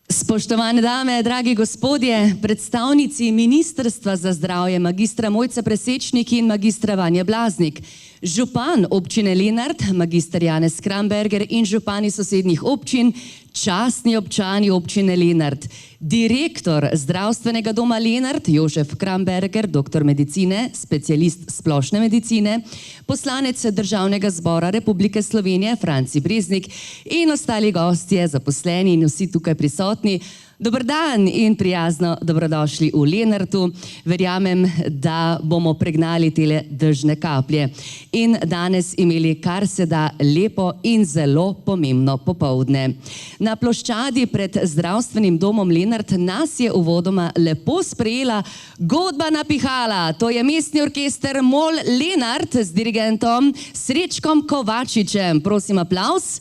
Spoštovane dame, dragi gospodje, predstavnici Ministrstva za zdravje, magistra Mojca Presečnik in magistra Vanja Blaznik, župan občine Lenart, magister Janez Kramberger in župani sosednjih občin, častni občani občine Lenart, direktor zdravstvenega doma Lenart, Jožef Kramberger, doktor medicine, specialist splošne medicine, poslanec Državnega zbora Republike Slovenije, Franci Breznik in ostali gostje, zaposleni in vsi tukaj prisotni. Dober dan in prijazno dobrodošli v Lenartu. Verjamem, da bomo pregnali tele dežne kaplje in danes imeli kar se da lepo in zelo pomembno popoldne. Na ploščadi pred zdravstvenim domom Lenart nas je uvodoma lepo sprejela godba Napihala. To je mestni orkester MOL Lenart z dirigentom Srečkom Kovačičem. Prosim, aplavz.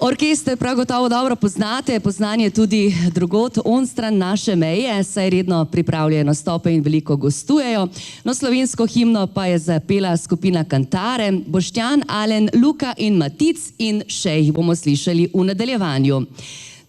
Orkester prav gotovo dobro poznate, poznan je tudi drugod onstran naše meje, saj redno pripravljajo nastope in veliko gostujejo. No, slovensko himno pa je zapela skupina Kantare, Boštjan, Alen, Luka in Matic in še jih bomo slišali v nadaljevanju.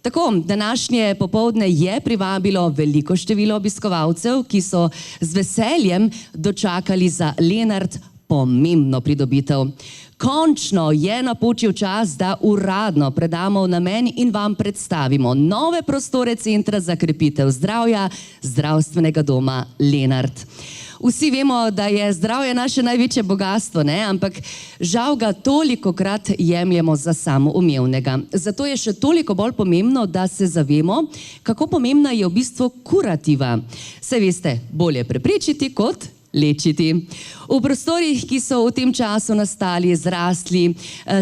Tako, današnje popoldne je privabilo veliko število obiskovalcev, ki so z veseljem dočakali za Lenart pomembno pridobitev. Končno je napočil čas, da uradno predamo v namen in vam predstavimo nove prostore Centra za krepitev zdravja zdravstvenega doma Lenart. Vsi vemo, da je zdravje naše največje bogatstvo, ne? Ampak žal ga tolikokrat jemljemo za samoumevnega. Zato je še toliko bolj pomembno, da se zavemo, kako pomembna je v bistvu kurativa. Saj veste, bolje preprečiti kot lečiti. V prostorih, ki so v tem času nastali, zrasli,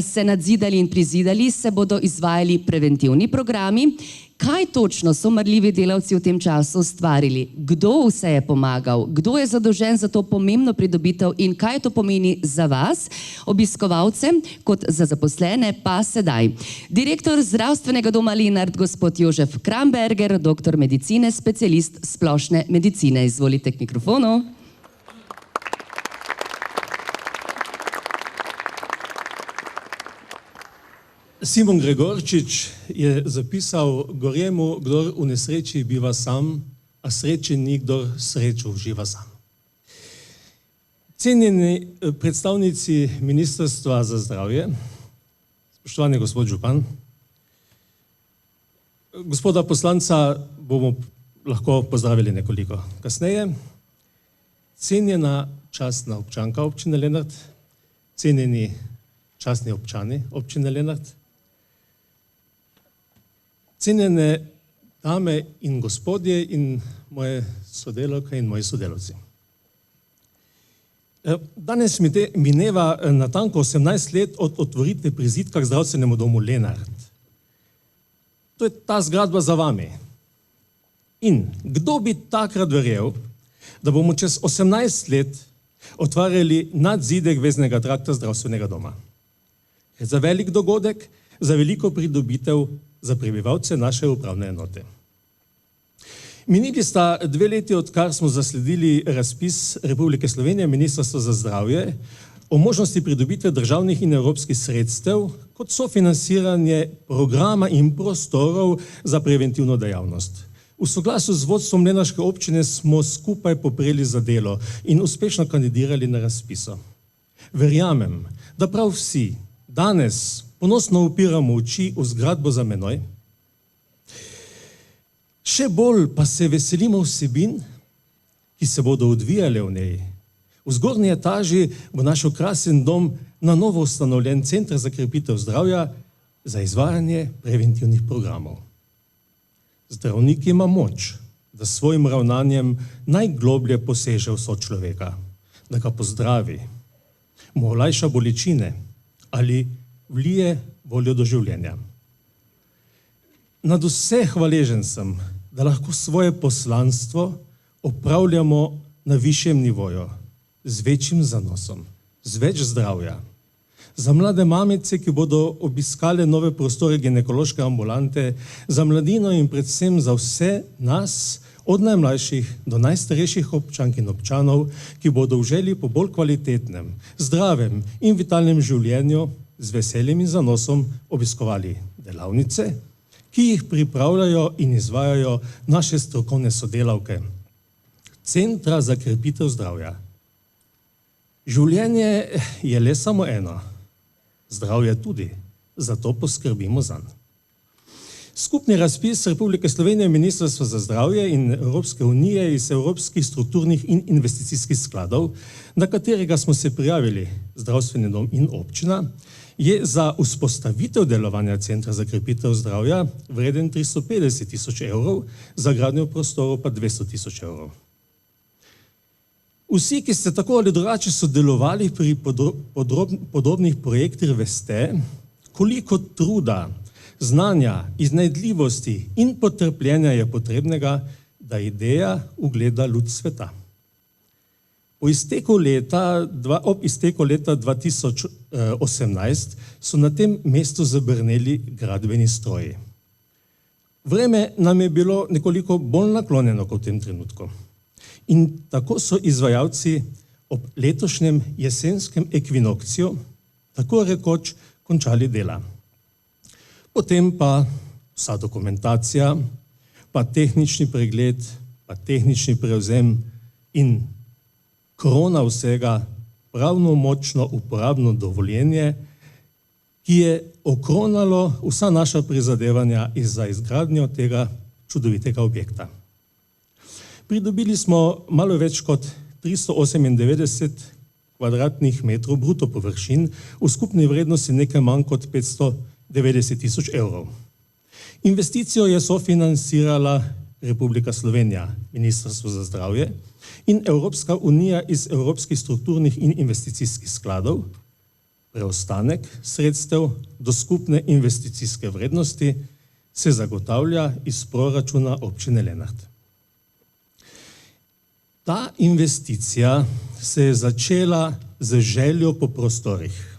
se nadzidali in prizidali, se bodo izvajali preventivni programi. Kaj točno so marljivi delavci v tem času ustvarili? Kdo vse je pomagal? Kdo je zadolžen za to pomembno pridobitev in kaj to pomeni za vas, obiskovalce, kot za zaposlene, pa sedaj. Direktor zdravstvenega doma Lenart, gospod Jožef Kramberger, doktor medicine, specialist splošne medicine. Izvolite k mikrofonu. Simon Gregorčič je zapisal: gorjemu, kdor v nesreči biva sam, a srečen ni, kdor srečo uživa sam. Cenjeni predstavnici Ministrstva za zdravje, spoštovani gospod župan, gospoda poslanca bomo lahko pozdravili nekoliko kasneje, cenjena častna občanka občine Lenart, cenjeni častni občani občine Lenart, cenjene dame in gospodje in moje sodelavke in moji sodelavci. Danes mineva natanko 18 let od otvoritve prizidka k zdravstvenemu domu Lenart. To je ta zgradba za vami. In kdo bi takrat verjel, da bomo čez 18 let otvarjali nadzidek veznega trakta zdravstvenega doma. Je za velik dogodek, za veliko pridobitev za prebivalce naše upravne enote. Minili sta 2 leti, odkar smo zasledili razpis Republike Slovenije, Ministrstva za zdravje, o možnosti pridobitve državnih in evropskih sredstev kot sofinansiranje programa in prostorov za preventivno dejavnost. V soglasju z vodstvom lenarške občine smo skupaj popreli za delo in uspešno kandidirali na razpisu. Verjamem, da prav vsi danes ponosno upiramo oči v zgradbo za menoj. Še bolj pa se veselimo vsebin, ki se bodo odvijale v njej. V zgornji etaži bo naš okrasen dom na novo ustanovljen Center za krepitev zdravja za izvajanje preventivnih programov. Zdravnik ima moč, da s svojim ravnanjem najgloblje poseže v sočloveka, da ga pozdravi, mu olajša bolečine ali vlije voljo do življenja. Nad vse hvaležen sem, da lahko svoje poslanstvo opravljamo na višjem nivoju, z večjim zanosom, z več zdravja, za mlade mamice, ki bodo obiskale nove prostore ginekološke ambulante, za mladino in predvsem za vse nas, od najmlajših do najstarejših občank in občanov, ki bodo v želji po bolj kvalitetnem, zdravem in vitalnem življenju z veseljem in zanosom obiskovali delavnice, ki jih pripravljajo in izvajajo naše strokovne sodelavke Centra za krepitev zdravja. Življenje je le samo eno, zdravje tudi, zato poskrbimo zanj. Skupni razpis Republike Slovenije, Ministrstva za zdravje in Evropske unije iz evropskih strukturnih in investicijskih skladov, na katerega smo se prijavili zdravstveni dom in občina, je za vzpostavitev delovanja Centra za krepitev zdravja vreden 350 000 evrov, za gradnjo prostorov pa 200 000 evrov. Vsi, ki ste tako ali drugače sodelovali pri podobnih projektih, veste, koliko truda, znanja, iznajdljivosti in potrpljenja je potrebnega, da ideja ugleda luč sveta. Ob izteku leta 2018 so na tem mestu zabrneli gradbeni stroji. Vreme nam je bilo nekoliko bolj naklonjeno kot v tem trenutku. In tako so izvajalci ob letošnjem jesenskem ekvinokciju tako rekoč končali dela. Potem pa vsa dokumentacija, pa tehnični pregled, pa tehnični prevzem in krona vsega pravnomočno uporabno dovoljenje, ki je okronalo vsa naša prizadevanja za izgradnjo tega čudovitega objekta. Pridobili smo malo več kot 398 kvadratnih metrov bruto površin v skupni vrednosti nekaj manj kot 590 000 evrov. Investicijo je sofinancirala Republika Slovenija, Ministrstvo za zdravje in Evropska unija iz evropskih strukturnih in investicijskih skladov. Preostanek sredstev do skupne investicijske vrednosti se zagotavlja iz proračuna občine Lenart. Ta investicija se je začela z željo po prostorih.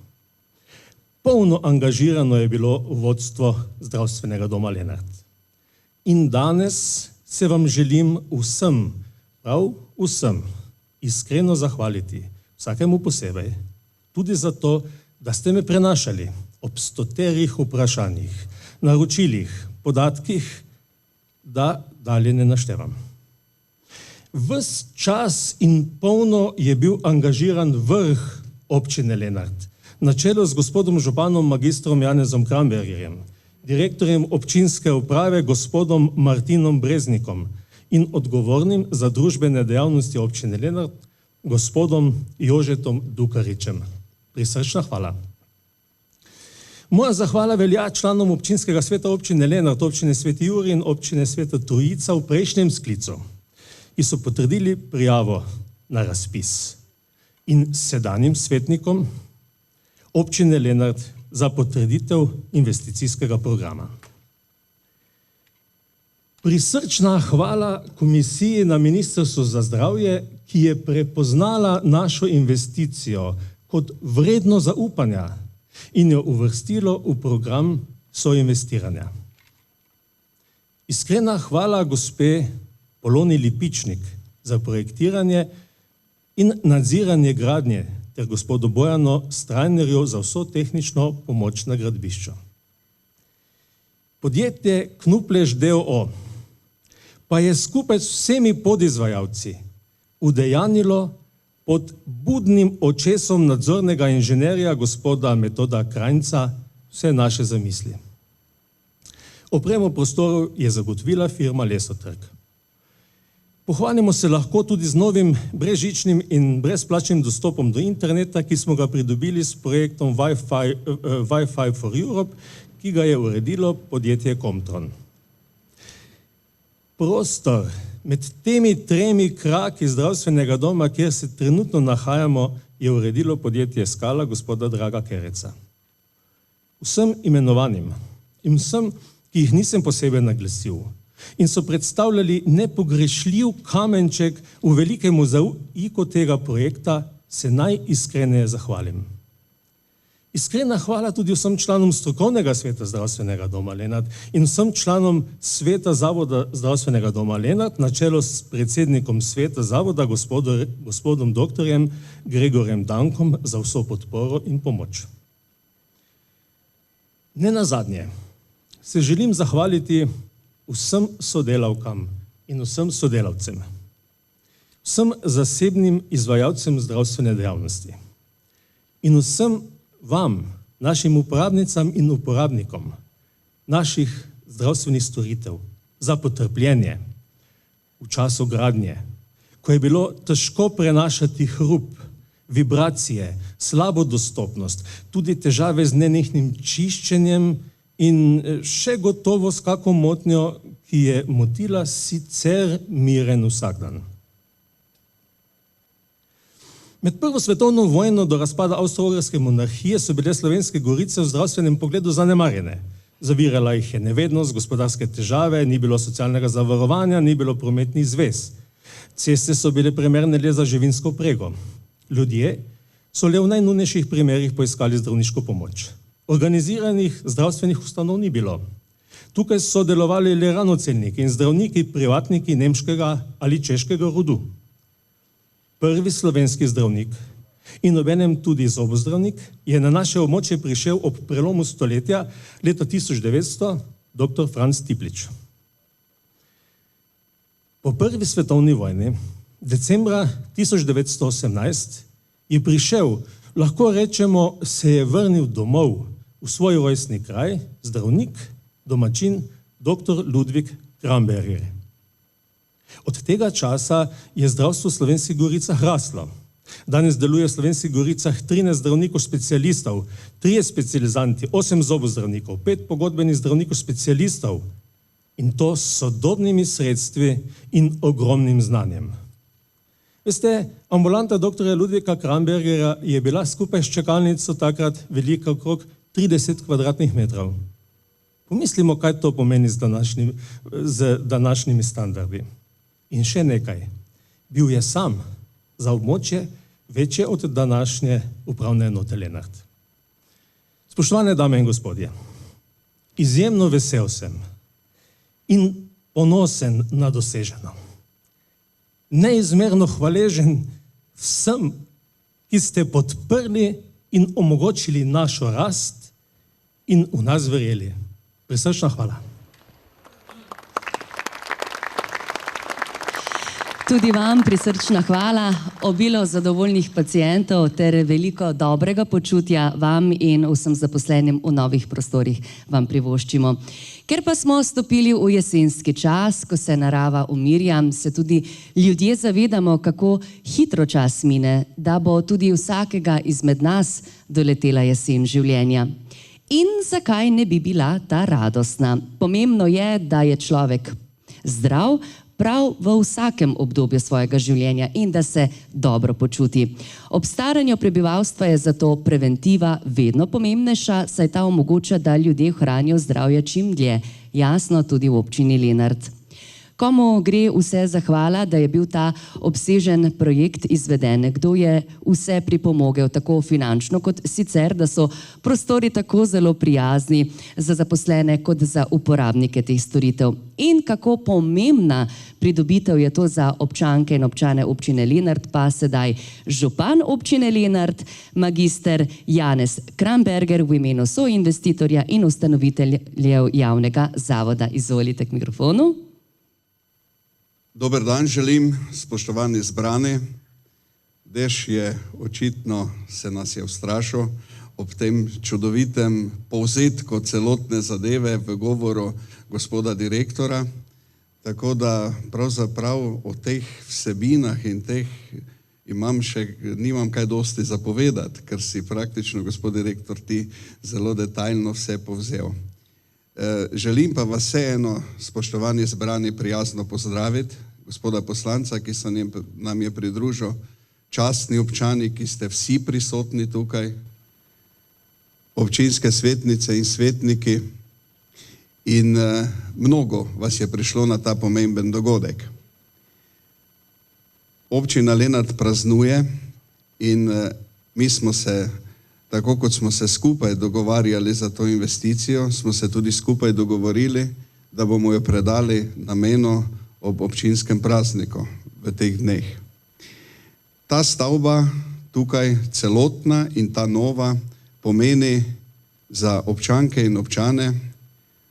Polno angažirano je bilo vodstvo zdravstvenega doma Lenart. In danes se vam želim vsem, prav vsem, iskreno zahvaliti, vsakemu posebej, tudi zato, da ste me prenašali ob stoterih vprašanjih, naročilih, podatkih, da dalje ne naštevam. Ves čas in polno je bil angažiran vrh občine Lenart, na čelu z gospodom županom magistrom Janezom Krambergerjem, direktorjem občinske uprave gospodom Martinom Breznikom in odgovornim za družbene dejavnosti občine Lenart gospodom Jožetom Dukaričem. Prisrčna hvala. Moja zahvala velja članom občinskega sveta občine Lenart, občine Sveti Jurij in občine Sveta Trojica v prejšnjem sklicu, ki so potrdili prijavo na razpis, in sedanjim svetnikom občine Lenart za potrditev investicijskega programa. Prisrčna hvala komisiji na Ministrstvu za zdravje, ki je prepoznala našo investicijo kot vredno zaupanja in jo uvrstilo v program soinvestiranja. Iskrena hvala gospe Poloni Lipičnik za projektiranje in nadziranje gradnje ter gospodu Bojanu Strajnerju za vso tehnično pomoč na gradbišču. Podjetje Knuplež d.o.o. pa je skupaj s vsemi podizvajalci udejanilo pod budnim očesom nadzornega inženirja gospoda Metoda Krajnca vse naše zamisli. Opremo prostorov je zagotovila firma Lesotrg. Pohvalimo se lahko tudi z novim brezžičnim in brezplačnim dostopom do interneta, ki smo ga pridobili s projektom Wi-Fi for Europe, ki ga je uredilo podjetje Comtron. Prostor med temi tremi kraki zdravstvenega doma, kjer se trenutno nahajamo, je uredilo podjetje Skala gospoda Draga Kereca. Vsem imenovanim in vsem, ki jih nisem posebej naglasil in so predstavljali nepogrešljiv kamenček v velikem mozaiku tega projekta, se najiskreneje zahvalim. Iskrena hvala tudi vsem članom strokovnega sveta Zdravstvenega doma Lenart in vsem članom sveta Zavoda Zdravstvenega doma Lenart na čelu s predsednikom sveta Zavoda, gospodom doktorjem Gregorjem Dankom, za vso podporo in pomoč. Nenazadnje se želim zahvaliti vsem sodelavkam in vsem sodelavcem, vsem zasebnim izvajalcem zdravstvene dejavnosti in vsem vam, našim uporabnicam in uporabnikom naših zdravstvenih storitev za potrpljenje v času gradnje, ko je bilo težko prenašati hrup, vibracije, slabo dostopnost, tudi težave z nenehnim čiščenjem in še gotovo s kako motnjo, ki je motila sicer miren vsakdan. Med Prvo svetovno vojno do razpada Avstro-Ogrske monarhije so bile Slovenske Gorice v zdravstvenem pogledu zanemarjene. Zavirala jih je nevednost, gospodarske težave, ni bilo socialnega zavarovanja, ni bilo prometnih zvez. Ceste so bile primerne le za živinsko prego. Ljudje so le v najnujnejših primerih poiskali zdravniško pomoč. Organiziranih zdravstvenih ustanov ni bilo. Tukaj so delovali le ranocelniki in zdravniki, privatniki nemškega ali češkega rodu. Prvi slovenski zdravnik in obenem tudi zobozdravnik je na naše območje prišel ob prelomu stoletja leta 1900 dr. Franc Tiplič. Po prvi svetovni vojni, decembra 1918, je prišel, lahko rečemo, se je vrnil domov v svoj rojstni kraj, zdravnik, domačin, dr. Ludvik Kramberger. Od tega časa je zdravstvo v Slovenskih Goricah raslo. Danes deluje v Slovenskih Goricah 13 zdravnikov specialistov, 3 specializanti, 8 zobozdravnikov, 5 pogodbenih zdravnikov specialistov in to s sodobnimi sredstvi in ogromnim znanjem. Veste, ambulanta dr. Ludvika Krambergera je bila skupaj s čakalnico takrat velika okrog 30 kvadratnih metrov. Pomislimo, kaj to pomeni z današnjimi standardi. In še nekaj, bil je sam za območje večje od današnje upravne enote Lenart. Spoštovane dame in gospodje, izjemno vesel sem in ponosen na doseženo. Neizmerno hvaležen vsem, ki ste podprli in omogočili našo rast in v nas verjeli. Prisrčna hvala. Tudi vam prisrčna hvala, obilo zadovoljnih pacientov ter veliko dobrega počutja vam in vsem zaposlenim v novih prostorih vam privoščimo. Ker pa smo stopili v jesenski čas, ko se narava umirja, se tudi ljudje zavedamo, kako hitro čas mine, da bo tudi vsakega izmed nas doletela jesen življenja. In zakaj ne bi bila ta radostna? Pomembno je, da je človek zdrav, prav v vsakem obdobju svojega življenja in da se dobro počuti. Ob staranju prebivalstva je zato preventiva vedno pomembnejša, saj ta omogoča, da ljudje ohranijo zdravje čim dlje, jasno tudi v občini Lenart. Komu gre vse zahvala, da je bil ta obsežen projekt izveden? Kdo je vse pripomogel, tako finančno kot sicer, da so prostori tako zelo prijazni za zaposlene kot za uporabnike teh storitev? In kako pomembna pridobitev je to za občanke in občane občine Lenart, pa sedaj župan občine Lenart, magister Janez Kramberger v imenu soinvestitorja in ustanoviteljev javnega zavoda. Izvolite k mikrofonu. Dober dan želim, spoštovani zbrani. Dež je očitno se nas je ustrašil ob tem čudovitem povzetku celotne zadeve v govoru gospoda direktora. Tako da pravzaprav o teh vsebinah in teh nimam kaj dosti zapovedati, ker si praktično gospod direktor ti zelo detaljno vse povzel. Želim pa vas vseeno, spoštovani zbrani, prijazno pozdraviti, gospoda poslanca, ki se nam je pridružil, častni občani, ki ste vsi prisotni tukaj, občinske svetnice in svetniki in mnogo vas je prišlo na ta pomemben dogodek. Občina Lenart praznuje in mi smo se tako kot smo se skupaj dogovarjali za to investicijo, smo se tudi skupaj dogovorili, da bomo jo predali namenu ob občinskem prazniku v teh dneh. Ta stavba tukaj celotna in ta nova pomeni za občanke in občane,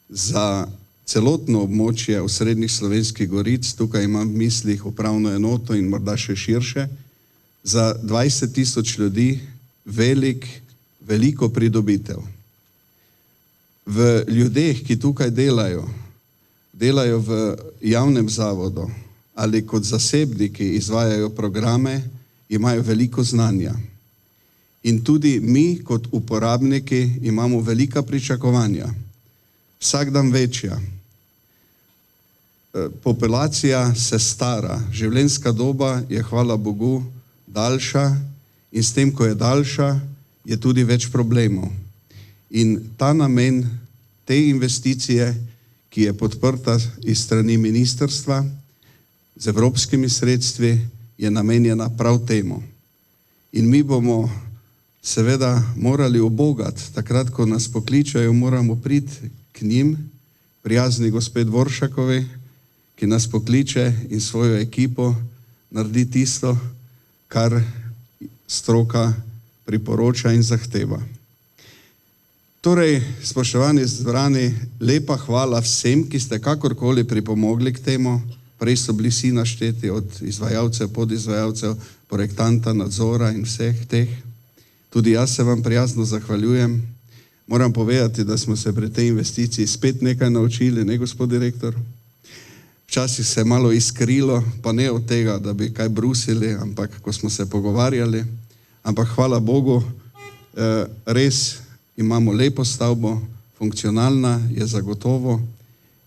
za celotno območje osrednjih Slovenskih goric, tukaj imam v mislih upravno enoto in morda še širše, za 20.000 ljudi veliko pridobitev. V ljudeh, ki tukaj delajo v javnem zavodu ali kot zasebniki izvajajo programe, imajo veliko znanja. In tudi mi kot uporabniki imamo velika pričakovanja. Vsak dan večja. Populacija se stara, življenjska doba je, hvala Bogu, daljša in s tem, ko je daljša, je tudi več problemov. In ta namen te investicije, ki je podprta iz strani ministrstva z evropskimi sredstvi, je namenjena prav temu. In mi bomo seveda morali ubogati, takrat, ko nas pokličajo, moramo priti k njim, prijazni gospod Dvoršakovi, ki nas pokliče in svojo ekipo naredi tisto, kar stroka priporoča in zahteva. Torej, spoštovani zbrani, lepa hvala vsem, ki ste kakorkoli pripomogli k temu. Prej so bili vsi našteti od izvajalcev, podizvajalcev, projektanta, nadzora in vseh teh. Tudi jaz se vam prijazno zahvaljujem. Moram povedati, da smo se pri tej investiciji spet nekaj naučili, ne, gospod direktor? Včasih se je malo iskrilo, pa ne od tega, da bi kaj brusili, ampak ko smo se pogovarjali. Ampak hvala Bogu, res imamo lepo stavbo, funkcionalna je zagotovo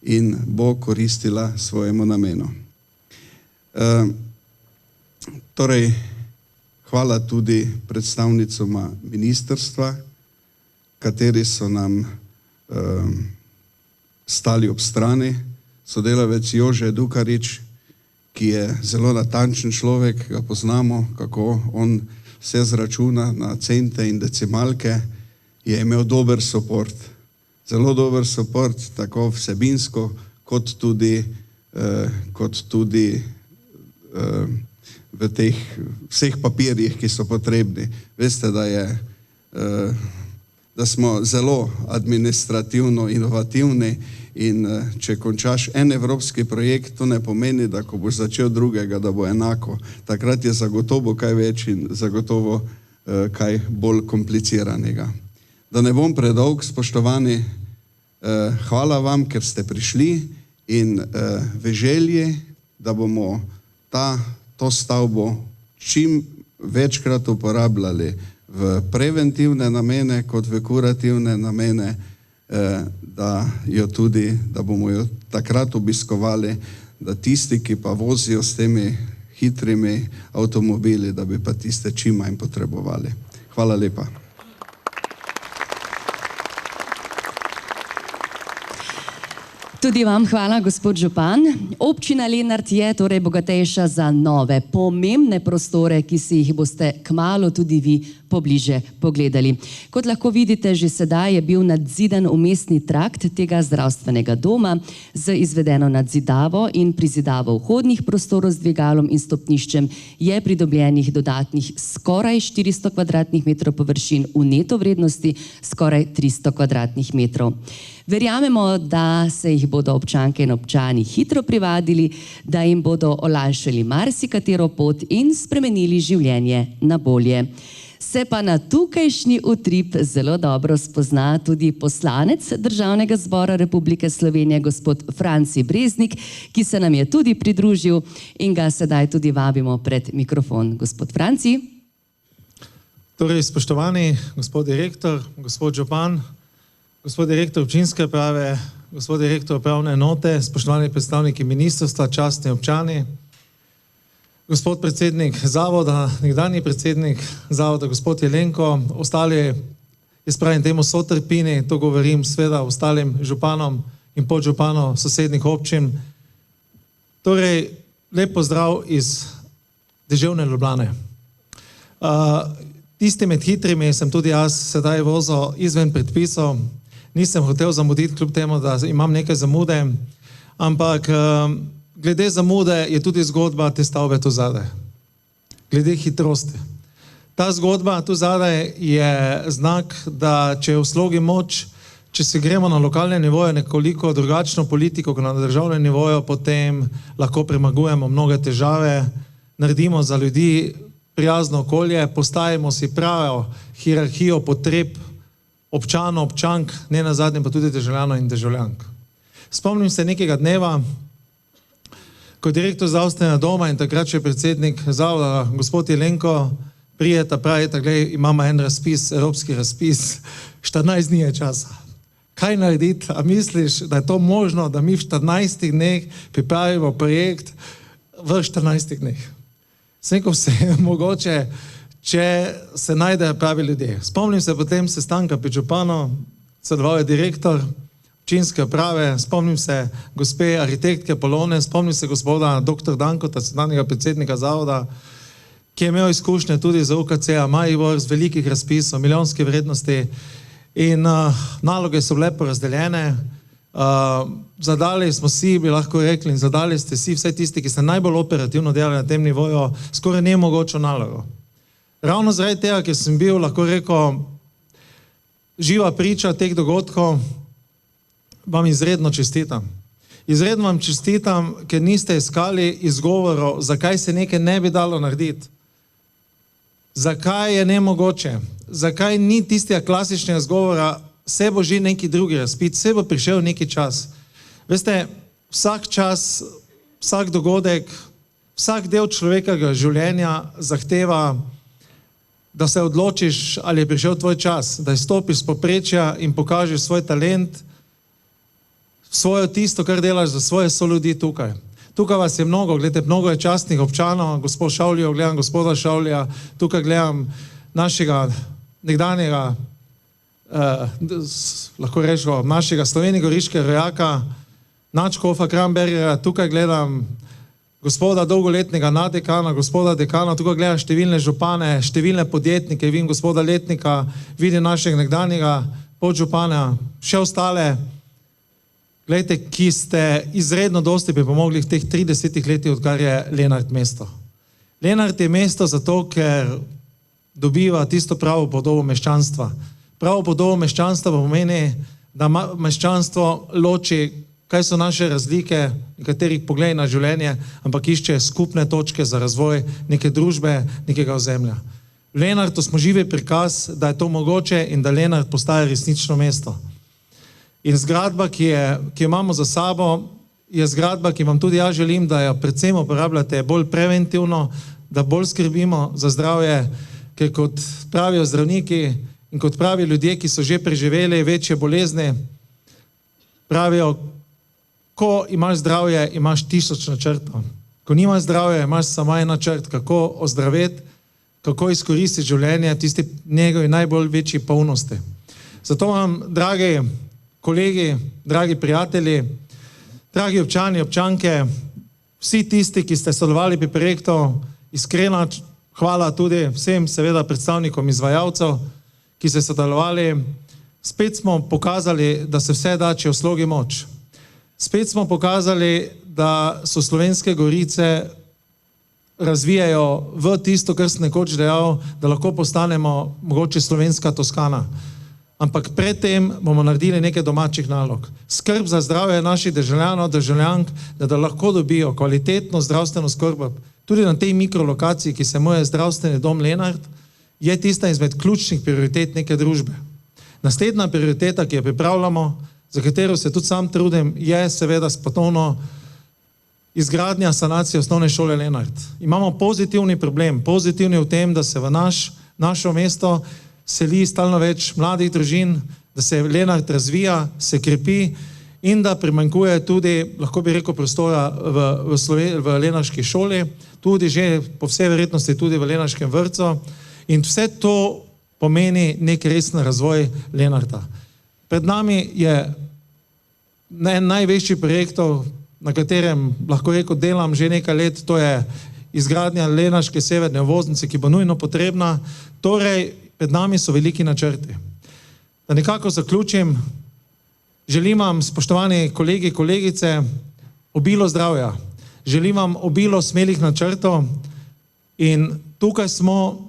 in bo koristila svojemu namenu. Torej, hvala tudi predstavnicama ministrstva, kateri so nam stali ob strani. Sodelavec Jože Dukarič, ki je zelo natančen človek, ga poznamo, kako on vse zračuna na cente in decimalke, je imel dober support. Zelo dober support, tako vsebinsko, kot tudi v teh vseh papirjih, ki so potrebni. Veste, da smo zelo administrativno inovativni in če končaš en evropski projekt, to ne pomeni, da ko boš začel drugega, da bo enako. Takrat je zagotovo kaj več in zagotovo kaj bolj kompliciranega. Da ne bom predolg, spoštovani, hvala vam, ker ste prišli in v želji, da bomo to stavbo čim večkrat uporabljali v preventivne namene kot v kurativne namene, da bomo jo takrat obiskovali, da tisti, ki pa vozijo s temi hitrimi avtomobili, da bi pa tiste čim manj potrebovali. Hvala lepa. Tudi vam hvala, gospod župan. Občina Lenart je torej bogatejša za nove, pomembne prostore, ki si jih boste kmalu tudi vi pobliže pogledali. Kot lahko vidite, že sedaj je bil nadzidan umestni trakt tega zdravstvenega doma z izvedeno nadzidavo in prizidavo vhodnih prostorov z dvigalom in stopniščem je pridobljenih dodatnih skoraj 400 kvadratnih metrov površin v neto vrednosti skoraj 300 kvadratnih metrov. Verjamemo, da se jih bodo občanke in občani hitro privadili, da jim bodo olajšali marsikatero pot in spremenili življenje na bolje. Se pa na tukajšnji utrip zelo dobro spozna tudi poslanec Državnega zbora Republike Slovenije, gospod Franci Breznik, ki se nam je tudi pridružil in ga sedaj tudi vabimo pred mikrofon. Gospod Franci. Torej, spoštovani gospod direktor, gospod župan, gospod direktor občinske uprave, gospod direktor upravne enote, spoštovani predstavniki ministrstva, častni občani, gospod predsednik zavoda, nekdanji predsednik zavoda, gospod Jelenko, ostali, jaz pravim temu sotrpini, to govorim sveda ostalim županom in podžupanom sosednjih občin. Torej, lep pozdrav iz deževne Ljubljane. Tisti med hitrimi sem tudi jaz sedaj vozil izven predpisov. Nisem hotel zamuditi, kljub temu, da imam nekaj zamude, ampak glede zamude je tudi zgodba te stavbe tu zadaj. Glede hitrosti. Ta zgodba tu zadaj je znak, da če je v slogi moč, če se gremo na lokalnem nivoju nekoliko drugačno politiko, kot na državnem nivoju, potem lahko premagujemo mnoge težave, naredimo za ljudi prijazno okolje, postavimo si pravo hierarhijo potreb občanov, občank, ne nazadnje pa tudi državljanov in državljank. Spomnim se nekega dneva, ko je direktor zdravstvenega doma in takrat še predsednik zavoda, gospod Jelenko, prijeta, pravita, glej, imamo en razpis, evropski razpis, 14 dni je časa. Kaj narediti? A misliš, da je to možno, da mi v 14 dneh pripravimo projekt v 14 dneh? Sem rekel, vse je mogoče, če se najdejo pravi ljudje. Spomnim se potem sestanka pri županu, sodeloval je direktor občinske uprave, spomnim se gospe arhitektke Polone, spomnim se gospoda dr. Dankota, sedanjega predsednika zavoda, ki je imel izkušnje tudi za UKC-a Maribor z velikih razpisov, milijonske vrednosti in naloge so bile porazdeljene. Zadali smo si, bi lahko rekli, in zadali ste si vse tisti, ki ste najbolj operativno delali na tem nivoju, skoraj nemogočo nalogo. Ravno zaradi tega, ker sem bil, lahko rekel, živa priča teh dogodkov, vam izredno čestitam. Izredno vam čestitam, ker niste iskali izgovorov, zakaj se nekaj ne bi dalo narediti. Zakaj je nemogoče? Zakaj ni tistega klasičnega izgovora, se bo že neki drugi razpit, se bo prišel neki čas. Veste, vsak čas, vsak dogodek, vsak del človekovega življenja zahteva, da se odločiš, ali je prišel tvoj čas, da izstopiš z povprečja in pokažeš svoj talent, svojo tisto, kar delaš za svoje soljudi tukaj. Tukaj vas je mnogo, gledajte, mnogo je častnih občanov, gospod Šavljo, gledam gospoda Šavlja, tukaj gledam našega nekdanjega, lahko rečemo, našega slovenigoriškega rojaka, nadškofa Krambergerja, tukaj gledam gospoda dolgoletnega naddekana, gospoda dekana, tukaj gledam številne župane, številne podjetnike, vidim gospoda Letnika, vidim našega nekdanjega podžupana, še ostale, glejte, ki ste izredno dosti pripomogli v teh 30 letih, odkar je Lenart mesto. Lenart je mesto zato, ker dobiva tisto pravo podobo meščanstva. Pravo podobo meščanstva pomeni, da meščanstvo loči, kaj so naše razlike, nekaterih pogled na življenje, ampak išče skupne točke za razvoj neke družbe, nekega ozemlja. V Lenartu smo živi prikaz, da je to mogoče in da Lenart postaja resnično mesto. In zgradba, ki jo imamo za sabo, je zgradba, ki vam tudi jaz želim, da jo predvsem uporabljate bolj preventivno, da bolj skrbimo za zdravje, ker kot pravijo zdravniki in kot pravijo ljudje, ki so že preživeli večje bolezni, pravijo, ko imaš zdravje, imaš 1000 načrtov. Ko nimaš zdravja, imaš samo en načrt, kako ozdraveti, kako izkoristiti življenje v tisti njegovi najbolj večji polnosti. Zato vam, dragi kolegi, dragi prijatelji, dragi občani, občanke, vsi tisti, ki ste sodelovali pri projektu, iskrena hvala tudi vsem seveda predstavnikom izvajalcev, ki ste sodelovali. Spet smo pokazali, da se vse da, če je v slogi moč. Spet smo pokazali, da so Slovenske Gorice razvijajo v tisto, kar sem nekoč dejal, da lahko postanemo mogoče slovenska Toskana. Ampak predtem bomo naredili nekaj domačih nalog. Skrb za zdravje naših državljanov, državljank, da lahko dobijo kvalitetno zdravstveno skrb. Tudi na tej mikrolokaciji, ki se imenuje zdravstveni dom Lenart, je tista izmed ključnih prioritet neke družbe. Naslednja prioriteta, ki jo pripravljamo, za katero se tudi sam trudim, je seveda ponovno izgradnja sanacije osnovne šole Lenart. Imamo pozitivni problem, pozitivni v tem, da se v našo mesto seli stalno več mladih družin, da se Lenart razvija, se krepi in da primanjkuje tudi, lahko bi rekel, prostora v lenarški šoli, tudi že po vsej verjetnosti tudi v lenarškem vrtcu in vse to pomeni nek resen razvoj Lenarta. Pred nami je največji projektov, na katerem lahko rekel delam že nekaj let, to je izgradnja lenarške severne obvoznice, ki bo nujno potrebna. Torej, pred nami so veliki načrti. Da nekako zaključim, želim vam, spoštovani kolegi, kolegice, obilo zdravja. Želim vam obilo smelih načrtov in tukaj smo,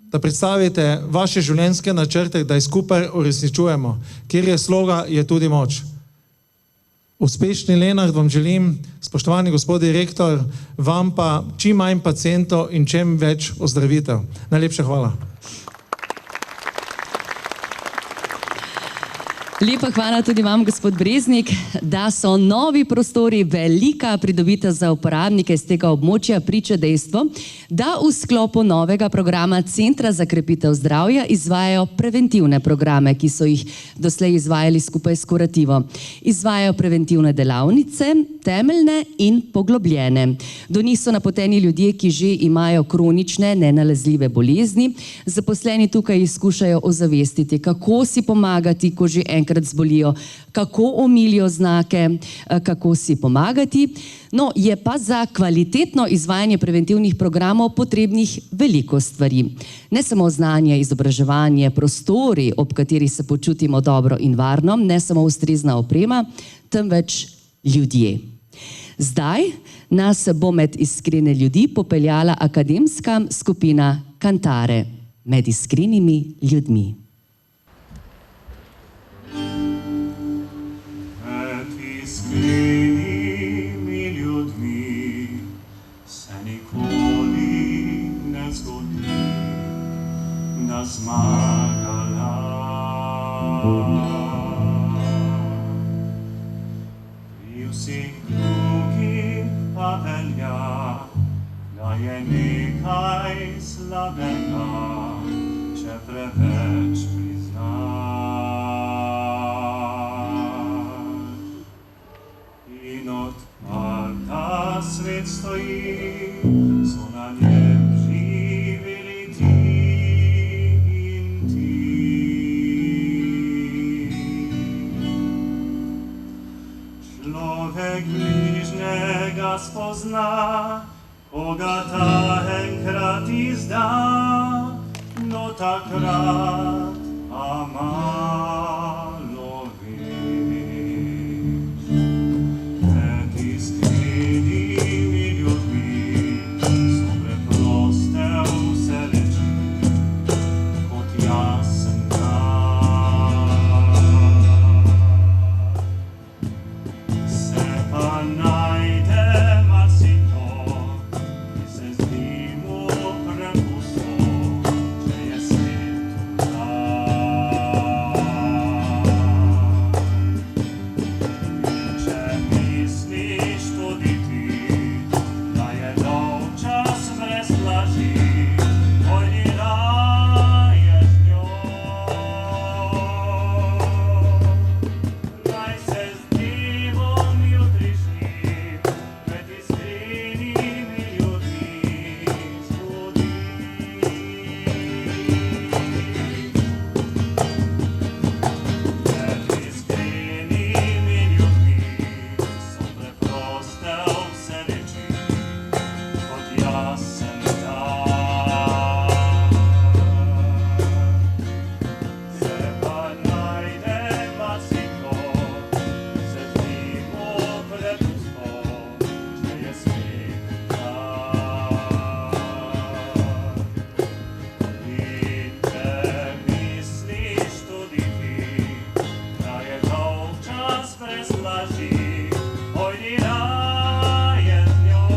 da predstavite vaše življenjske načrte, da jih skupaj uresničujemo. Kjer je sloga, je tudi moč. Uspešni Lenart vam želim, spoštovani gospod direktor, vam pa čim manj pacientov in čim več ozdravitev. Najlepša hvala. Lepa hvala tudi vam, gospod Breznik, da so novi prostori velika pridobitev za uporabnike iz tega območja, priča dejstvo, da v sklopu novega programa Centra za krepitev zdravja izvajajo preventivne programe, ki so jih doslej izvajali skupaj s Kurativo. Izvajajo preventivne delavnice, temeljne in poglobljene. Do njih so napoteni ljudje, ki že imajo kronične, nenalezljive bolezni. Zaposleni tukaj izkušajo ozavestiti, kako si pomagati, ko že enkrat zbolijo, kako omilijo znake, kako si pomagati. No, je pa za kvalitetno izvajanje preventivnih programov potrebnih veliko stvari. Ne samo znanje, izobraževanje, prostori, ob katerih se počutimo dobro in varno, ne samo ustrezna oprema, temveč ljudje. Zdaj nas bo med iskrene ljudi popeljala akademska skupina Kantare, med iskrenimi ljudmi. Iskrenimi ljudmi se nikoli ne zgodi, da zmagala. Pri vseh drugih pa velja, da je nekaj slabega, če preveč priznaš. Odpada svet stoji, so na njem živeli ti in ti. Človek bližnjega spozna, ko ga ta enkrat izda, no takrat pa malo veš. Iskrenimi ljudmi so preproste vse reči, kot jasen dan. Se pa najde marsikdo, ki se zdi mu prepusto, če je svet vdan. In če misliš tudi ti, da je dolgčas brez laži, pojdi raje z njo. Naj se z dnevom jutrišnjim med iskrenimi ljudmi zbudi. Med iskrenimi ljudmi so preproste vse reči, kot jasen dan. Se pa najde marsikdo, ki se zdi mu prepusto, če je svet vdan. In če misliš tudi ti, da je dolgčas brez laži, pojdi raje z njo.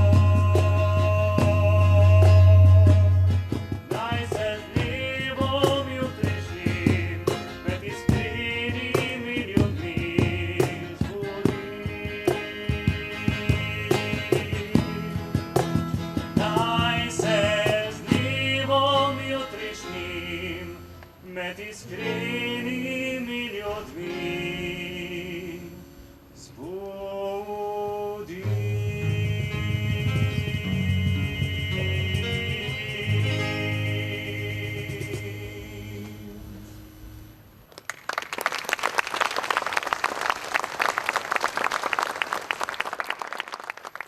Naj se z dnevom jutrišnjim med iskrenimi ljudmi zbudi. Naj se z dnevom jutrišnjim med iskrenimi ljudmi zbudi.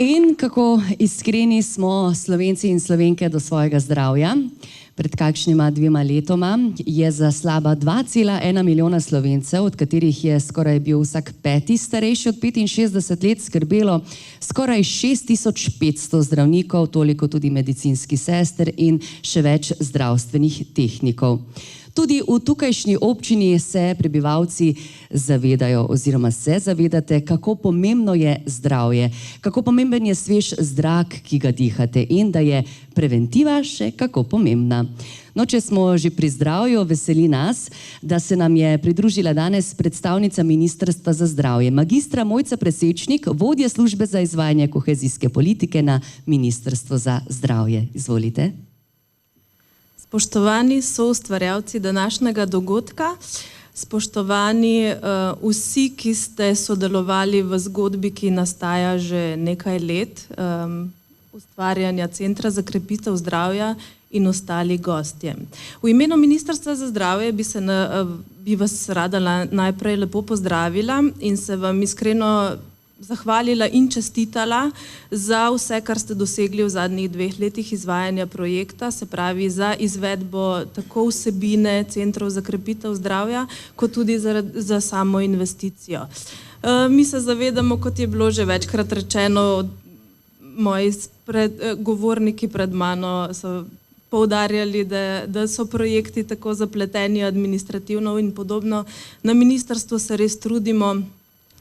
In kako iskreni smo Slovenci in Slovenke do svojega zdravja. Pred kakšnima 2 letoma je za slaba 2,1 milijona Slovencev, od katerih je skoraj bil vsak 5. starejši od 65 let, skrbelo skoraj 6500 zdravnikov, toliko tudi medicinskih sester in še več zdravstvenih tehnikov. Tudi v tukajšnji občini se prebivalci zavedajo oziroma se zavedate, kako pomembno je zdravje, kako pomemben je svež zrak, ki ga dihate in da je preventiva še kako pomembna. No, če smo že pri zdravju, veseli nas, da se nam je pridružila danes predstavnica Ministrstva za zdravje, magistra Mojca Presečnik, vodja službe za izvajanje kohezijske politike na Ministrstvo za zdravje. Izvolite. Spoštovani soustvarjalci današnjega dogodka, spoštovani vsi, ki ste sodelovali v zgodbi, ki nastaja že nekaj let, ustvarjanja Centra za krepitev zdravja in ostali gostje. V imenu Ministrstva za zdravje bi vas rada najprej lepo pozdravila in se vam iskreno zahvalila in čestitala za vse, kar ste dosegli v zadnjih 2 letih izvajanja projekta, se pravi za izvedbo tako vsebine centrov za krepitev zdravja, kot tudi za samo investicijo. Mi se zavedamo, kot je bilo že večkrat rečeno, moji govorniki pred mano so poudarjali, da so projekti tako zapleteni administrativno in podobno. Na ministrstvu se res trudimo,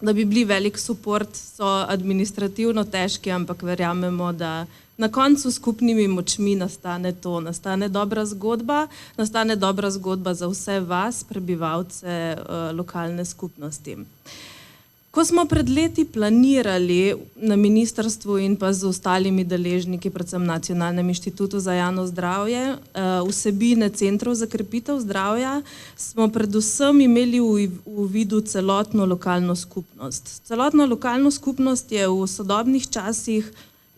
da bi bili velik suport, so administrativno težki, ampak verjamemo, da na koncu skupnimi močmi nastane dobra zgodba za vse vas, prebivalce lokalne skupnosti. Ko smo pred leti planirali na ministrstvu in pa z ostalimi deležniki, predvsem Nacionalnem inštitutu za javno zdravje, vsebine centrov za krepitev zdravja, smo predvsem imeli v vidu celotno lokalno skupnost. Celotna lokalna skupnost je v sodobnih časih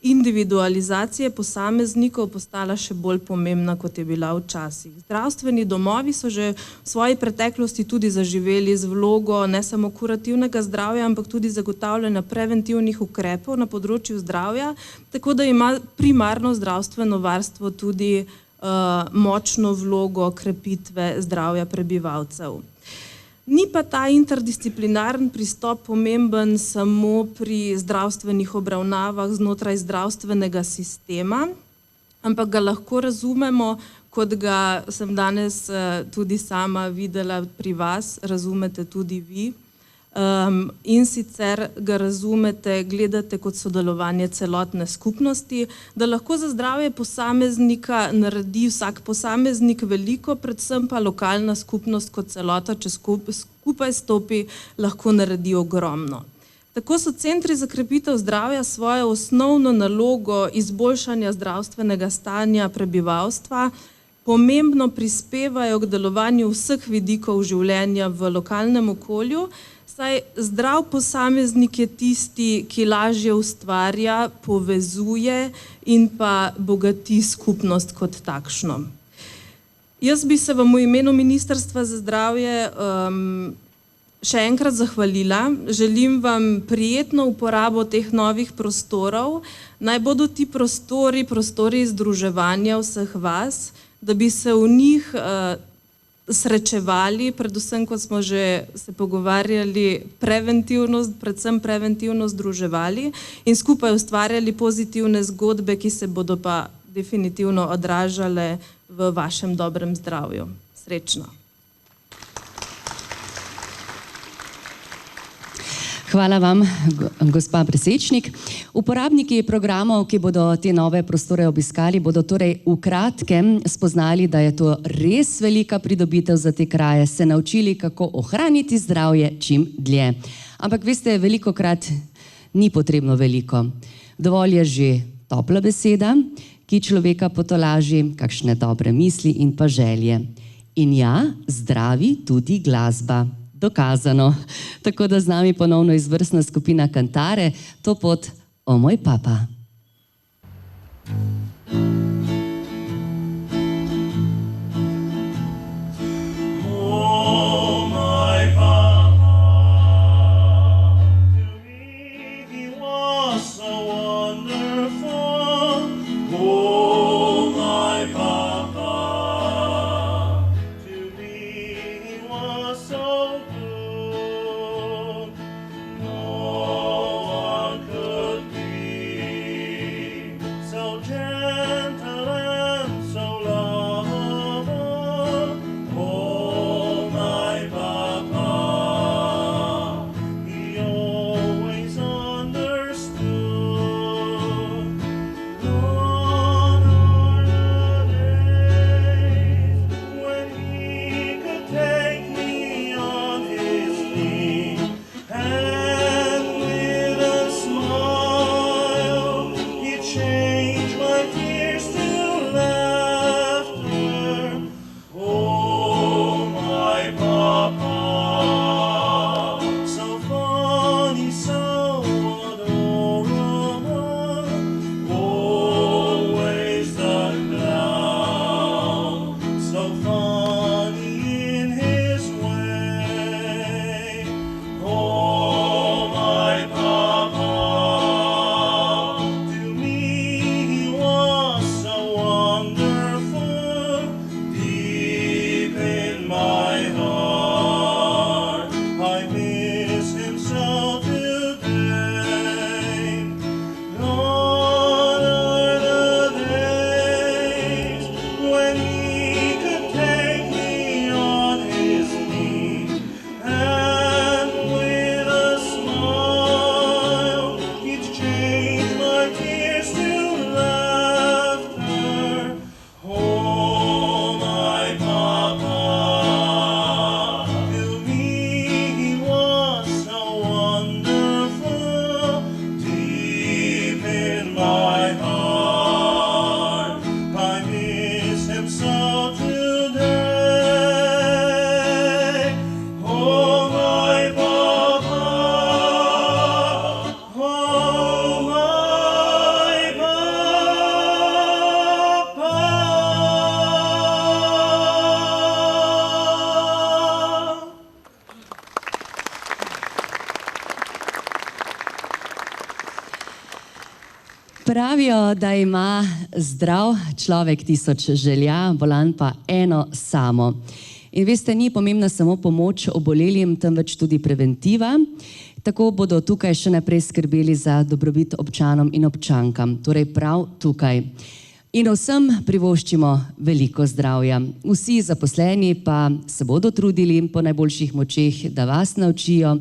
individualizacije posameznikov postala še bolj pomembna, kot je bila včasih. Zdravstveni domovi so že v svoji preteklosti tudi zaživeli z vlogo ne samo kurativnega zdravja, ampak tudi zagotavljanja preventivnih ukrepov na področju zdravja, tako da ima primarno zdravstveno varstvo tudi močno vlogo krepitve zdravja prebivalcev. Ni pa ta interdisciplinarni pristop pomemben samo pri zdravstvenih obravnavah znotraj zdravstvenega sistema, ampak ga lahko razumemo, kot ga sem danes tudi sama videla pri vas, razumete tudi vi. In sicer ga razumete, gledate kot sodelovanje celotne skupnosti, da lahko za zdravje posameznika naredi vsak posameznik veliko, predvsem pa lokalna skupnost kot celota, če skupaj stopi, lahko naredi ogromno. Tako so centri za krepitev zdravja svojo osnovno nalogo izboljšanja zdravstvenega stanja prebivalstva pomembno prispevajo k delovanju vseh vidikov življenja v lokalnem okolju, saj zdrav posameznik je tisti, ki lažje ustvarja, povezuje in pa bogati skupnost kot takšno. Jaz bi se vam v imenu Ministrstva za zdravje še enkrat zahvalila. Želim vam prijetno uporabo teh novih prostorov. Naj bodo ti prostori združevanja vseh vas, da bi se v njih srečevali, predvsem, kot smo že se pogovarjali, predvsem preventivno združevali in skupaj ustvarjali pozitivne zgodbe, ki se bodo pa definitivno odražale v vašem dobrem zdravju. Srečno! Hvala vam, gospa Presečnik. Uporabniki programov, ki bodo te nove prostore obiskali, bodo torej v kratkem spoznali, da je to res velika pridobitev za te kraje, se naučili, kako ohraniti zdravje čim dlje. Ampak veste, velikokrat ni potrebno veliko. Dovolj je že topla beseda, ki človeka potolaži, kakšne dobre misli in pa želje. In ja, zdravi tudi glasba. Dokazano. Tako da z nami ponovno izvrstna skupina Kantare, to pot O moj papa. O moj papa, to me he was so wonderful. Pravijo, da ima zdrav človek tisoč želja, bolan pa eno samo. In veste, ni pomembna samo pomoč obolelim, temveč tudi preventiva. Tako bodo tukaj še naprej skrbeli za dobrobit občanom in občankam, torej prav tukaj. In vsem privoščimo veliko zdravja. Vsi zaposleni pa se bodo trudili po najboljših močeh, da vas naučijo,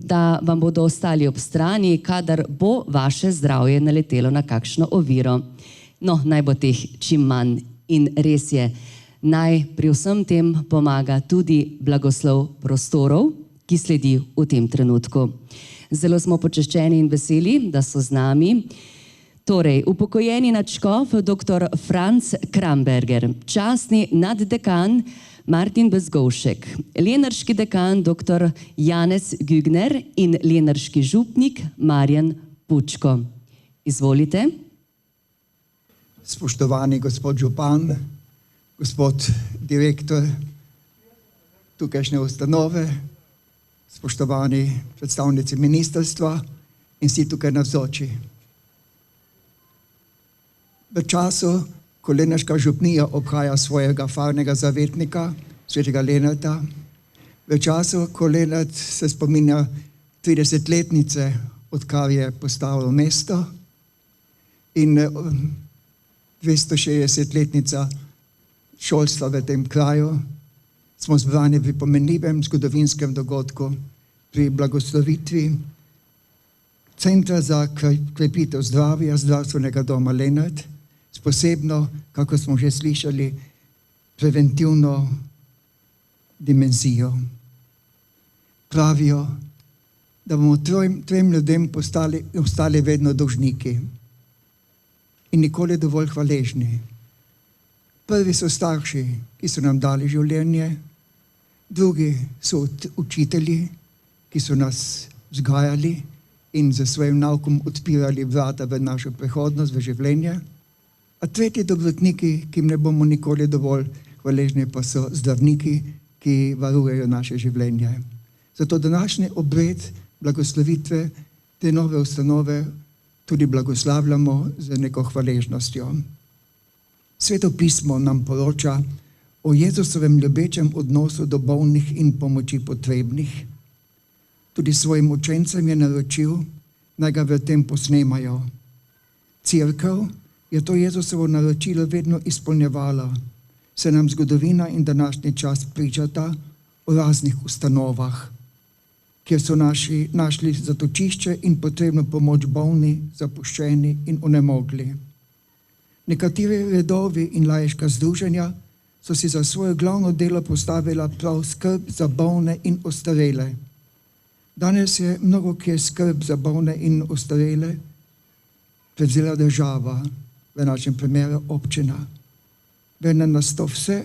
da vam bodo ostali ob strani, kadar bo vaše zdravje naletelo na kakšno oviro. No, naj bo teh čim manj. In res je, naj pri vsem tem pomaga tudi blagoslov prostorov, ki sledi v tem trenutku. Zelo smo počaščeni in veseli, da so z nami. Torej, upokojeni nadškof dr. Franc Kramberger, častni naddekan Martin Bezgovšek, lenarški dekan dr. Janez Gügner in lenarški župnik Marjan Pučko. Izvolite. Spoštovani gospod župan, gospod direktor tukajšnje ustanove, spoštovani predstavnici ministrstva in vsi tukaj navzoči. V času, ko lenarška župnija obhaja svojega farnega zavetnika, svetega Lenarta, v času, ko Lenart se spominja 30-letnice, odkar je postalo mesto, in 260-letnica šolstva v tem kraju, smo zbrani pri pomenljivem zgodovinskem dogodku, pri blagoslovitvi Centra za krepitev zdravja Zdravstvenega doma Lenart, s posebno, kako smo že slišali, preventivno dimenzijo. Pravijo, da bomo trem ljudem ostali vedno dolžniki in nikoli dovolj hvaležni. Prvi so starši, ki so nam dali življenje, drugi so učitelji, ki so nas vzgajali in za svojim naukom odpirali vrata v našo prihodnost, v življenje. A tretji dobrotniki, ki jim ne bomo nikoli dovolj hvaležni, pa so zdravniki, ki varujejo naše življenje. Zato današnji obred blagoslovitve te nove ustanove tudi blagoslavljamo z neko hvaležnostjo. Sveto pismo nam poroča o Jezusovem ljubečem odnosu do bolnih in pomoči potrebnih. Tudi svojim učencem je naročil, naj ga v tem posnemajo. Cerkev je to Jezusovo naročilo vedno izpolnjevala, se nam zgodovina in današnji čas pričata o raznih ustanovah, kjer so našli zatočišče in potrebno pomoč bolni, zapuščeni in onemogli. Nekateri redovi in laiška združenja so si za svoje glavno delo postavila prav skrb za bolne in ostarele. Danes je mnogo kje skrb za bolne in ostarele prevzela država, v našem primeru občina. Vendar nas to vse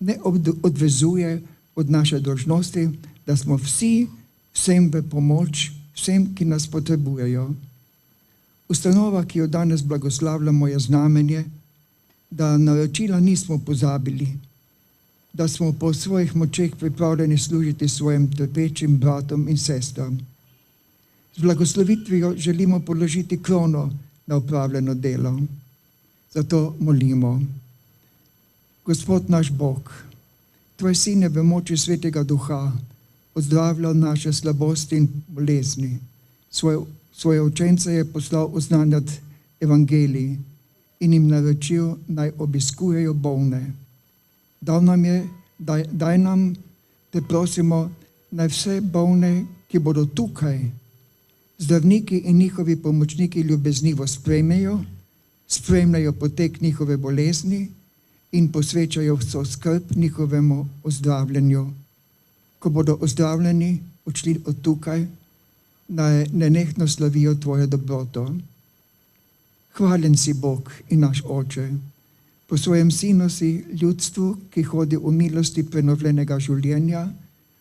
ne odvezuje od naše dolžnosti, da smo vsem v pomoč, vsem, ki nas potrebujejo. Ustanova, ki jo danes blagoslavljamo, je znamenje, da naročila nismo pozabili, da smo po svojih močeh pripravljeni služiti svojim trpečim bratom in sestram. Z blagoslovitvijo želimo položiti krono na opravljeno delo. Zato molimo. Gospod naš Bog, Tvoj sin je v moči Svetega Duha ozdravljal naše slabosti in bolezni. Svoje učence je poslal oznanjati evangelij in jim naročil, naj obiskujejo bolne. Daj nam, te prosimo, naj vse bolne, ki bodo tukaj, zdravniki in njihovi pomočniki ljubeznivo spremljajo potek njihove bolezni in posvečajo vso skrb njihovemu ozdravljenju. Ko bodo ozdravljeni, odšli od tukaj, naj nenehno slavijo Tvojo dobroto. Hvaljen si Bog in naš Oče, po svojem Sinu si ljudstvu, ki hodi v milosti prenovljenega življenja,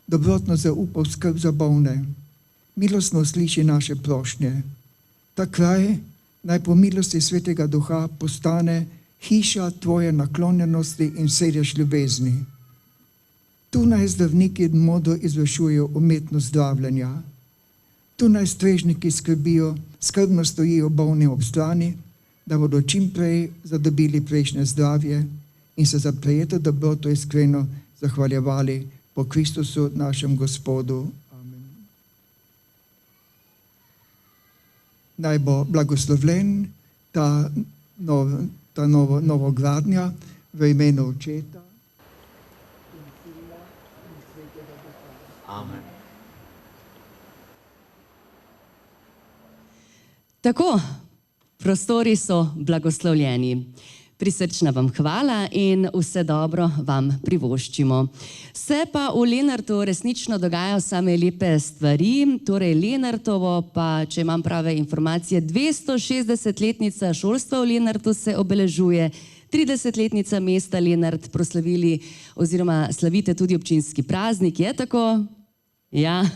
dobrotno zaupal skrb za bolne. Milostno sliši naše prošnje. Ta kraj naj po milosti Svetega Duha postane hiša Tvoje naklonjenosti in sedež ljubezni. Tu naj zdravniki modro izvršujejo umetnost zdravljenja. Tu naj strežniki skrbno stojijo bolni ob strani, da bodo čim prej zadobili prejšnje zdravje in se za prejeto dobroto iskreno zahvaljevali po Kristusu našem Gospodu. Amen. Naj bo blagoslovljen ta novogradnja v imenu Očeta. Amen. Tako, prostori so blagoslovljeni. Prisrčna vam hvala in vse dobro vam privoščimo. Se pa v Lenartu resnično dogajajo same lepe stvari, torej Lenartovo pa, če imam prave informacije, 260-letnica šolstva v Lenartu se obeležuje, 30-letnica mesta Lenart proslavili oziroma slavite tudi občinski praznik, je tako? Ja,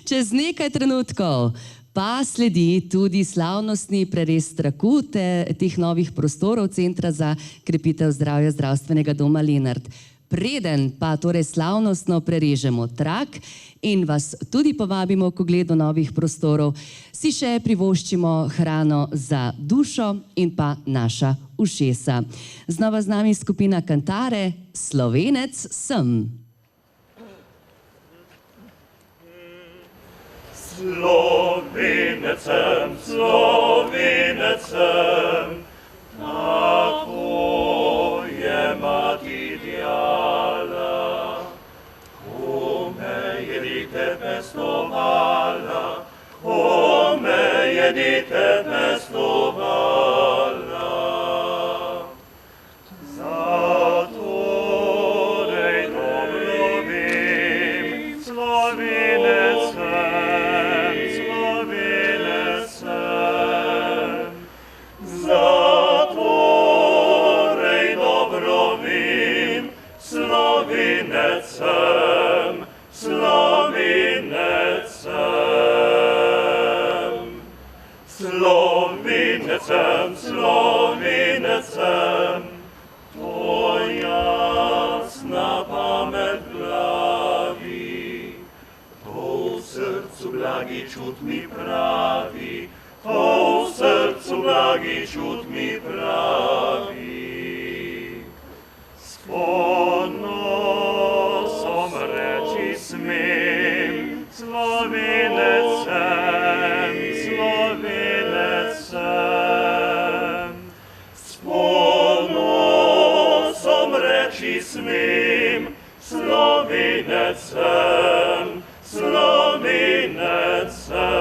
čez nekaj trenutkov pa sledi tudi slavnostni prerez traku teh novih prostorov Centra za krepitev zdravja Zdravstvenega doma Lenart. Preden pa torej slavnostno prerežemo trak in vas tudi povabimo k ogledu novih prostorov, si še privoščimo hrano za dušo in pa naša ušesa. Znova z nami skupina Kantare, Slovenec sem. Slovenec sem, Slovenec sem, tako je mati djala. Ko me je dite pestovala, ko me je dite pestovala. Zatorej dobro vem, Slovenec sem, Slovenec sem. Zatorej dobro vem, Slovenec sem, Slovenec sem. Slovenec sem, Slovenec sem, to jasna pamet glavi, to v srcu blagi čut mi pravi, to v srcu blagi čut mi pravi. S ponosom reči smem, Slovenec sem, Slovenec sem. S ponosom reči smem, Slovenec sem, Slovenec sem.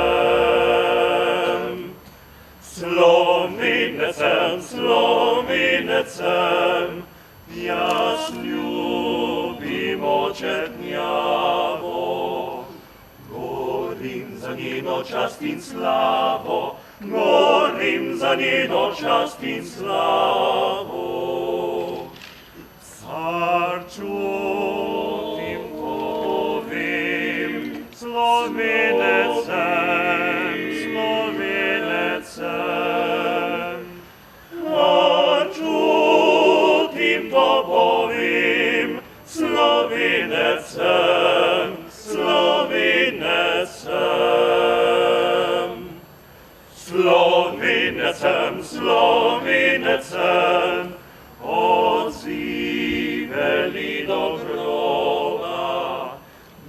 Slovenec sem, Slovenec sem, jaz ljubim očetnjavo. Gorim za njeno čast in slavo, gorim za njeno čast in slavo. Car čutim, to vem, Slovenec sem, Slovenec sem. Car čutim, to povem, Slovenec sem, Slovenec sem. Slovenec sem, Slovenec sem, odziveli do groba.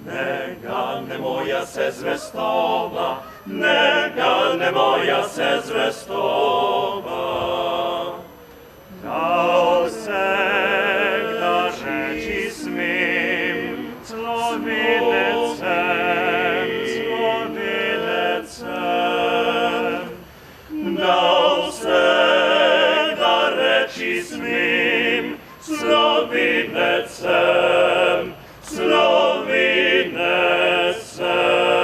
Negane moja se zvestova, negane moja se zvestova. Da vsegda reči smem, Slovenec sem, Slovenec sem. Da vsegda reči smem, Slovenec sem, Slovenec sem.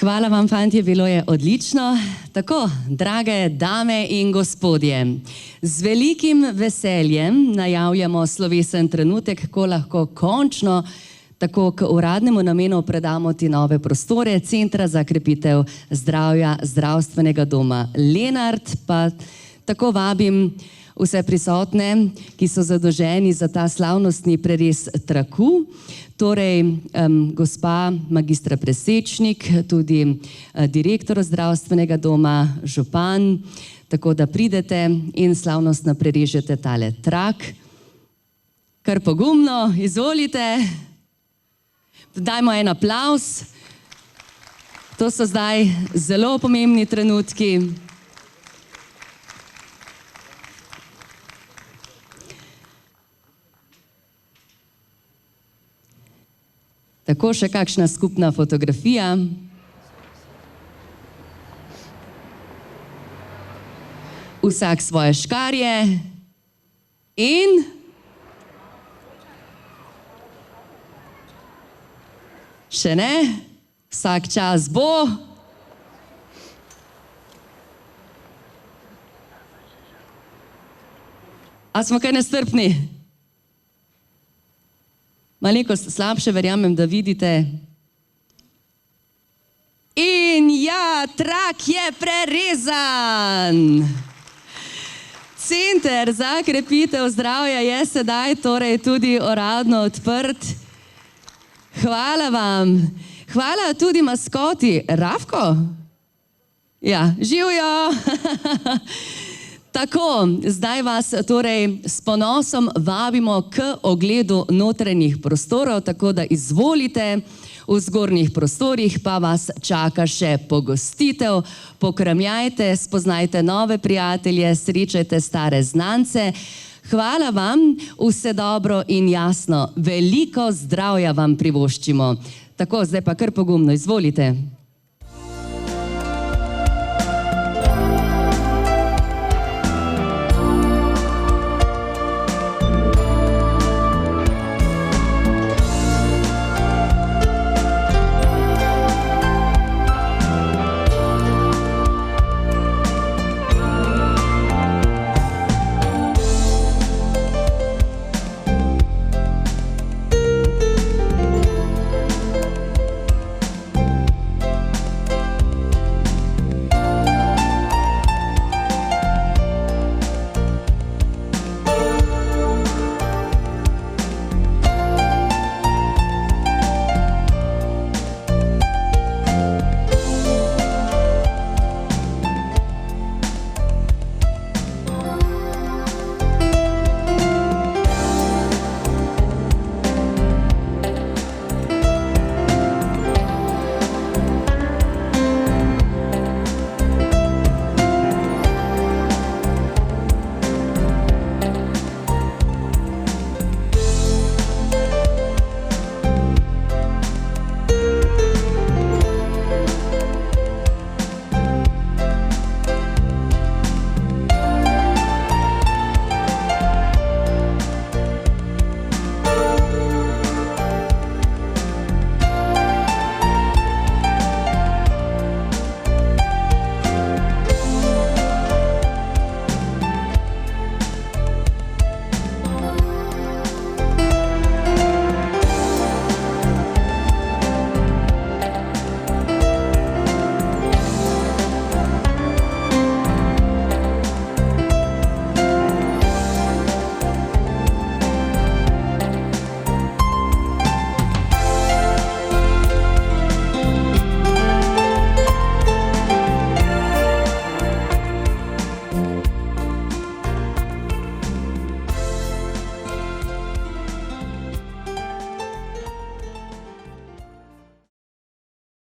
Hvala vam, fantje, bilo je odlično. Tako, drage dame in gospodje, z velikim veseljem najavljamo slovesen trenutek, ko lahko končno Tako k uradnemu namenu predamo ti nove prostore Centra za krepitev zdravja Zdravstvenega doma Lenart, pa tako vabim vse prisotne, ki so zadolženi za ta slavnostni prerez traku, torej gospa magistra Presečnik, tudi direktor Zdravstvenega doma, župan, tako da pridete in slavnostno prerežete tale trak. Kar pogumno, izvolite. Dajmo en aplavz. To so zdaj zelo pomembni trenutki. Tako, še kakšna skupna fotografija. Vsak svoje škarje in še ne, vsak čas bo. A smo kaj nestrpni? Malenkost slabše, verjamem, da vidite. In ja, trak je prerezan. Center za krepitev zdravja je sedaj torej tudi uradno odprt. Hvala vam. Hvala tudi maskoti. Rafko? Ja, živjo. Tako, zdaj vas torej s ponosom vabimo k ogledu notranjih prostorov, tako da izvolite. V zgornjih prostorih pa vas čaka še pogostitev. Pokramljajte, spoznajte nove prijatelje, srečajte stare znance. Hvala vam, vse dobro in jasno, veliko zdravja vam privoščimo. Tako, zdaj pa kar pogumno, izvolite.